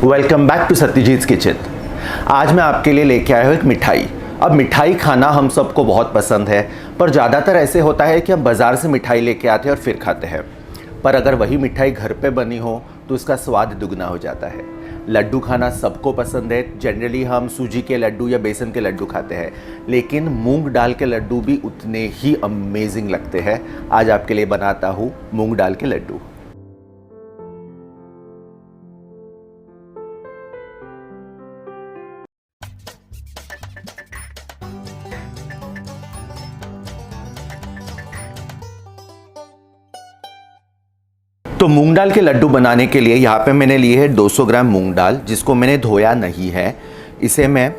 Welcome back to Satyajit kitchen. आज मैं आपके लिए लेके आया हूँ एक मिठाई। अब मिठाई खाना हम सबको बहुत पसंद है, पर ज़्यादातर ऐसे होता है कि हम बाज़ार से मिठाई लेके आते हैं और फिर खाते हैं। पर अगर वही मिठाई घर पे बनी हो तो उसका स्वाद दुगना हो जाता है। लड्डू खाना सबको पसंद है। जनरली हम सूजी के लड्डू या बेसन के लड्डू खाते हैं, लेकिन मूंग दाल के लड्डू भी उतने ही अमेजिंग लगते हैं। आज आपके लिए बनाता हूँ मूंग दाल के लड्डू। तो मूंग दाल के लड्डू बनाने के लिए यहाँ पे मैंने लिए है 200 ग्राम मूंग दाल, जिसको मैंने धोया नहीं है। इसे मैं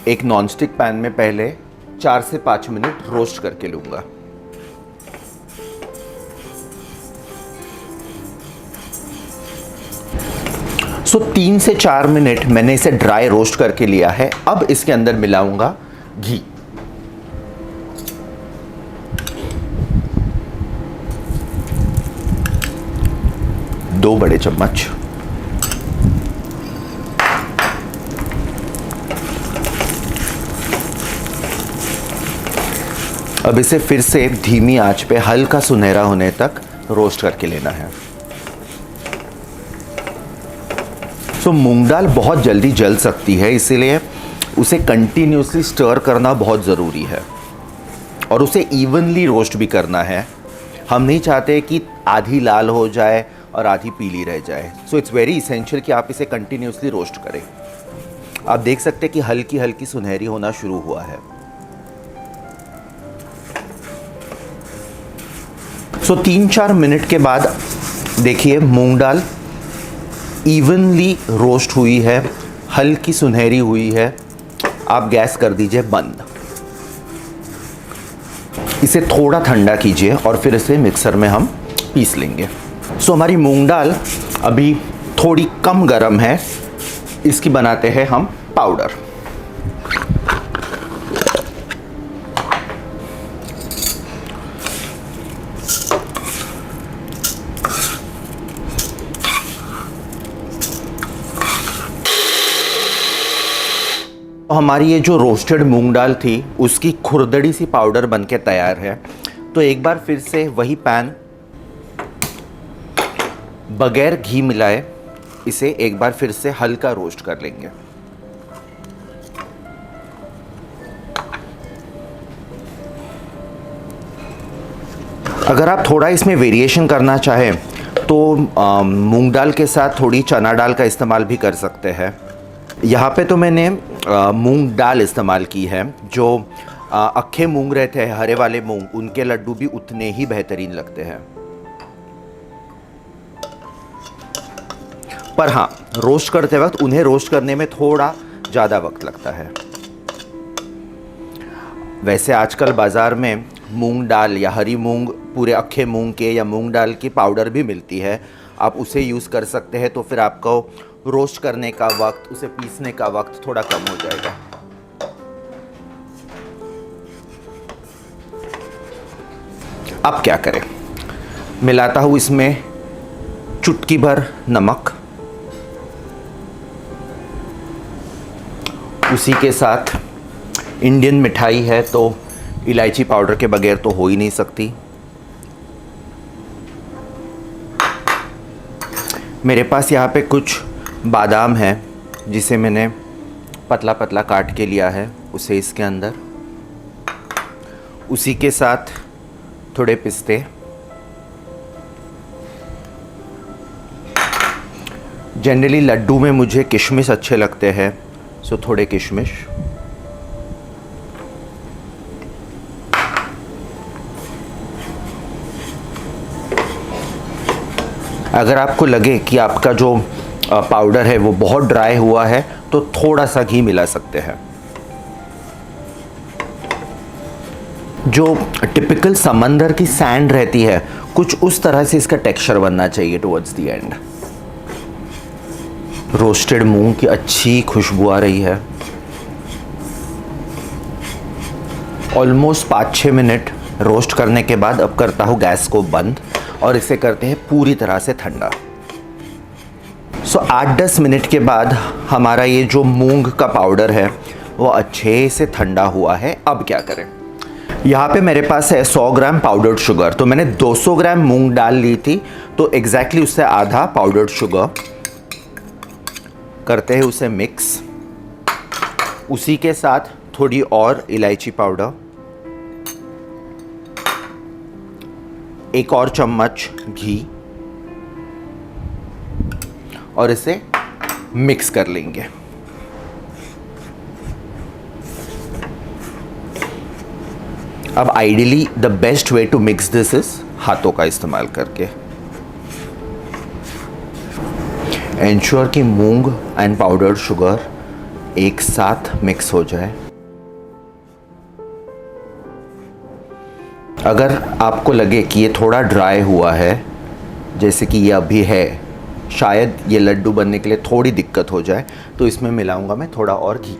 एक नॉनस्टिक पैन में पहले 4 से 5 मिनट रोस्ट करके लूँगा। सो 3 से 4 मिनट मैंने इसे ड्राई रोस्ट करके लिया है। अब इसके अंदर मिलाऊंगा घी। दो बड़े चम्मच। अब इसे फिर से धीमी आंच पे हल्का सुनहरा होने तक रोस्ट करके लेना है। सो मूंग दाल बहुत जल्दी जल सकती है, इसीलिए उसे कंटिन्यूसली स्टर करना बहुत ज़रूरी है और उसे इवनली रोस्ट भी करना है। हम नहीं चाहते कि आधी लाल हो जाए और आधी पीली रह जाए। सो इट्स वेरी इसेंशियल कि आप इसे कंटिन्यूसली रोस्ट करें। आप देख सकते हैं कि हल्की हल्की सुनहरी होना शुरू हुआ है। सो 3-4 मिनट के बाद देखिए मूंग दाल इवनली रोस्ट हुई है, हल्की सुनहरी हुई है। आप गैस कर दीजिए बंद। इसे थोड़ा ठंडा कीजिए और फिर इसे मिक्सर में हम पीस लेंगे। सो हमारी मूंग दाल अभी थोड़ी कम गर्म है, इसकी बनाते हैं हम पाउडर। हमारी ये जो रोस्टेड मूंग दाल थी उसकी खुरदड़ी सी पाउडर बनके तैयार है। तो एक बार फिर से वही पैन बगैर घी मिलाए इसे एक बार फिर से हल्का रोस्ट कर लेंगे। अगर आप थोड़ा इसमें वेरिएशन करना चाहें तो मूंग दाल के साथ थोड़ी चना दाल का इस्तेमाल भी कर सकते हैं। यहाँ पे तो मैंने मूंग दाल इस्तेमाल की है। जो अक्खे मूंग रहते हैं, हरे वाले मूंग, उनके लड्डू भी उतने ही बेहतरीन लगते हैं। पर हाँ, रोस्ट करते वक्त उन्हें रोस्ट करने में थोड़ा ज़्यादा वक्त लगता है। वैसे आजकल बाज़ार में मूंग दाल या हरी मूंग, पूरे अक्खे मूंग के या मूंग दाल की पाउडर भी मिलती है। आप उसे यूज़ कर सकते हैं, तो फिर आपको रोस्ट करने का वक्त, उसे पीसने का वक्त थोड़ा कम हो जाएगा। अब क्या करें, मिलाता हूँ इसमें चुटकी भर नमक, उसी के साथ इंडियन मिठाई है तो इलायची पाउडर के बगैर तो हो ही नहीं सकती। मेरे पास यहाँ पे कुछ बादाम है जिसे मैंने पतला पतला काट के लिया है, उसे इसके अंदर, उसी के साथ थोड़े पिस्ते, जनरली लड्डू में मुझे किशमिश अच्छे लगते हैं, सो थोड़े किशमिश, अगर आपको लगे कि आपका जो पाउडर है वो बहुत ड्राई हुआ है तो थोड़ा सा घी मिला सकते हैं। जो टिपिकल समंदर की सैंड रहती है, कुछ उस तरह से इसका टेक्सचर बनना चाहिए टुवर्ड्स द एंड। रोस्टेड मूंग की अच्छी खुशबू आ रही है। ऑलमोस्ट 5-6 मिनट रोस्ट करने के बाद अब करता हूँ गैस को बंद और इसे करते हैं पूरी तरह से ठंडा। सो 8-10 मिनट के बाद हमारा ये जो मूंग का पाउडर है वो अच्छे से ठंडा हुआ है। अब क्या करें, यहाँ पे मेरे पास है 100 ग्राम पाउडर्ड शुगर। तो मैंने 200 ग्राम मूंग दाल ली थी, तो एग्जैक्टली उससे आधा पाउडर्ड शुगर। करते हैं उसे मिक्स। उसी के साथ थोड़ी और इलायची पाउडर, 1 और चम्मच घी, और इसे मिक्स कर लेंगे। अब ideally the best way to mix this is हाथों का इस्तेमाल करके। एंश्योर कि मूंग एंड पाउडर्ड शुगर एक साथ मिक्स हो जाए। अगर आपको लगे कि ये थोड़ा ड्राई हुआ है, जैसे कि ये अभी है, शायद ये लड्डू बनने के लिए थोड़ी दिक्कत हो जाए, तो इसमें मिलाऊंगा मैं थोड़ा और घी।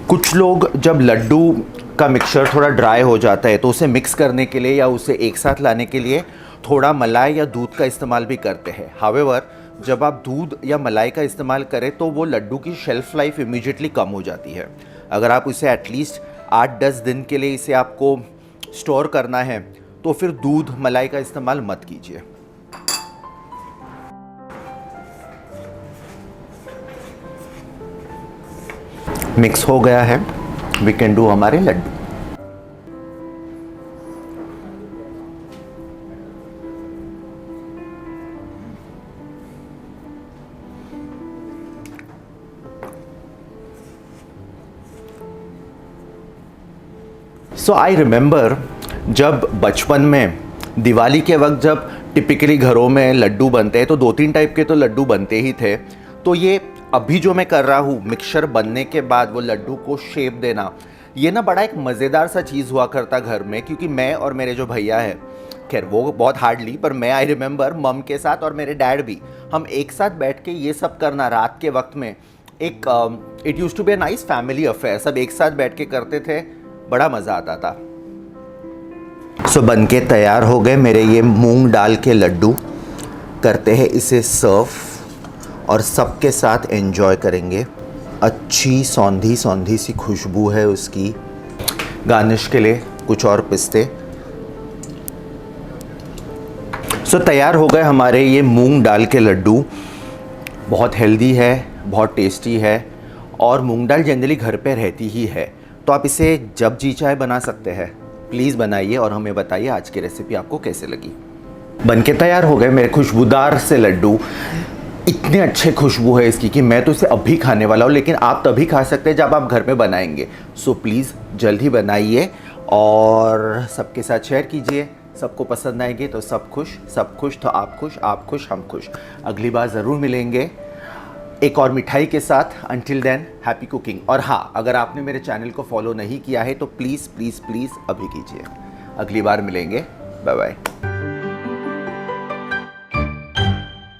कुछ लोग जब लड्डू का मिक्सचर थोड़ा ड्राई हो जाता है तो उसे मिक्स करने के लिए या उसे एक साथ लाने के लिए थोड़ा मलाई या दूध का इस्तेमाल भी करते हैं। हावेवर, जब आप दूध या मलाई का इस्तेमाल करें तो वो लड्डू की शेल्फ लाइफ इमीडिएटली कम हो जाती है। अगर आप इसे एटलीस्ट 8-10 दिन के लिए इसे आपको स्टोर करना है तो फिर दूध मलाई का इस्तेमाल मत कीजिए। मिक्स हो गया है, वी कैन डू हमारे लड्डू। सो आई रिमेंबर जब बचपन में दिवाली के वक्त जब टिपिकली घरों में लड्डू बनते हैं तो 2-3 टाइप के तो लड्डू बनते ही थे। तो ये अभी जो मैं कर रहा हूँ, मिक्सचर बनने के बाद वो लड्डू को शेप देना, ये ना बड़ा एक मज़ेदार सा चीज़ हुआ करता घर में। क्योंकि मैं और मेरे जो भैया है, खैर वो बहुत हार्डली, पर मैं आई रिमेंबर मम के साथ और मेरे डैड भी, हम एक साथ बैठ के ये सब करना रात के वक्त में एक it used to be a nice family affair. सब एक साथ बैठ के करते थे, बड़ा मज़ा आता था। सो बन के तैयार हो गए मेरे ये मूंग दाल के लड्डू। करते हैं इसे सर्व और सबके साथ एंजॉय करेंगे। अच्छी सौंधी सौंधी सी खुशबू है उसकी। गार्निश के लिए कुछ और पिस्ते। सो तैयार हो गए हमारे ये मूंग दाल के लड्डू। बहुत हेल्दी है, बहुत टेस्टी है, और मूंग दाल जनरली घर पे रहती ही है, तो आप इसे जब जी चाहे बना सकते हैं। प्लीज़ बनाइए और हमें बताइए आज की रेसिपी आपको कैसे लगी। बनके तैयार हो गए मेरे खुशबूदार से लड्डू। इतने अच्छे खुशबू है इसकी कि मैं तो इसे अभी खाने वाला हूँ, लेकिन आप तभी खा सकते हैं जब आप घर में बनाएंगे। सो प्लीज़ जल्द ही बनाइए और सबके साथ शेयर कीजिए। सबको पसंद आएंगे तो सब खुश तो आप खुश हम खुश। अगली बार ज़रूर मिलेंगे एक और मिठाई के साथ। Until than happy cooking. और हाँ, अगर आपने मेरे चैनल को फॉलो नहीं किया है तो प्लीज़ प्लीज़ प्लीज़ अभी कीजिए। अगली बार मिलेंगे। Bye bye.